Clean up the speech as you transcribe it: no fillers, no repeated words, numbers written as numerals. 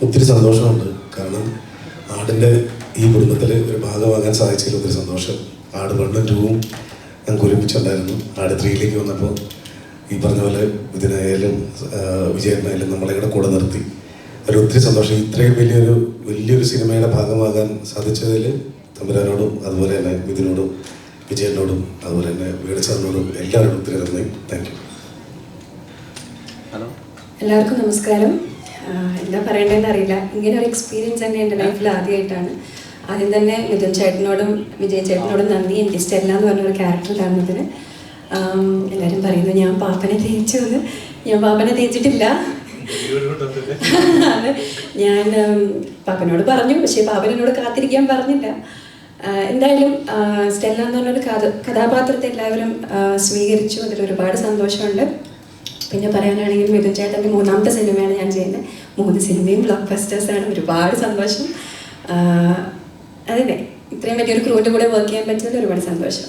ഒത്തിരി സന്തോഷമുണ്ട്. കാരണം ആടിൻ്റെ ഈ കുടുംബത്തിൽ ഒരു ഭാഗമാകാൻ സാധിച്ചതിൽ ഒത്തിരി സന്തോഷം. ആട് 1 ഉം 2 ഉം ഞങ്ങൾക്ക് ഒരുമിച്ചുണ്ടായിരുന്നു. ആട് 3ലേക്ക് വന്നപ്പോൾ ഈ പറഞ്ഞ പോലെ ഇതിനായാലും വിജയനായാലും നമ്മളെ കൂടെ നിർത്തി. ഒത്തിരി സന്തോഷം. ഇത്രയും വലിയൊരു സിനിമയുടെ ഭാഗമാകാൻ സാധിച്ചതിൽ തമ്പുരാനോടും അതുപോലെ തന്നെ മിഥുനോടും വിജയനോടും അതുപോലെ തന്നെ വേണു സാറിനോടും എല്ലാവരോടും ഒത്തിരി നന്ദി. Thank you. ഹലോ, എല്ലാവർക്കും നമസ്കാരം. എന്താ പറയേണ്ടതെന്ന് അറിയില്ല. ഇങ്ങനെ ഒരു എക്സ്പീരിയൻസ് തന്നെ എൻ്റെ ലൈഫിൽ ആദ്യമായിട്ടാണ്. ആദ്യം തന്നെ മിഥുൻ ചേട്ടനോടും വിജയ് ചേട്ടനോടും നന്ദി. എനിക്ക് സ്റ്റെല്ല എന്ന് പറഞ്ഞൊരു ക്യാരക്ടർ തന്നതിന്. എല്ലാവരും പറയുന്നു ഞാൻ പാപ്പനെ തേച്ചു എന്ന്. ഞാൻ പാപ്പനെ തേച്ചിട്ടില്ല. അത് ഞാൻ പാപ്പനോട് പറഞ്ഞു, പക്ഷേ പാപ്പൻ എന്നോട് കാത്തിരിക്കാൻ പറഞ്ഞില്ല. എന്തായാലും സ്റ്റെല്ല എന്ന് പറഞ്ഞൊരു കഥാപാത്രത്തെ എല്ലാവരും സ്വീകരിച്ചു. അതിൽ ഒരുപാട് സന്തോഷമുണ്ട്. പിന്നെ പറയാനാണെങ്കിൽ മിഥുൻ ചേട്ടൻ്റെ 3ാമത്തെ സിനിമയാണ് ഞാൻ ചെയ്യുന്നത്. 3 സിനിമയും ബ്ലോക്ക് ബസ്റ്റേഴ്സാണ്. ഒരുപാട് സന്തോഷം. അതിനെ ഇത്രയും വലിയൊരു ക്രൂവിൻ്റെ കൂടെ വർക്ക് ചെയ്യാൻ പറ്റിയതിൽ ഒരുപാട് സന്തോഷം.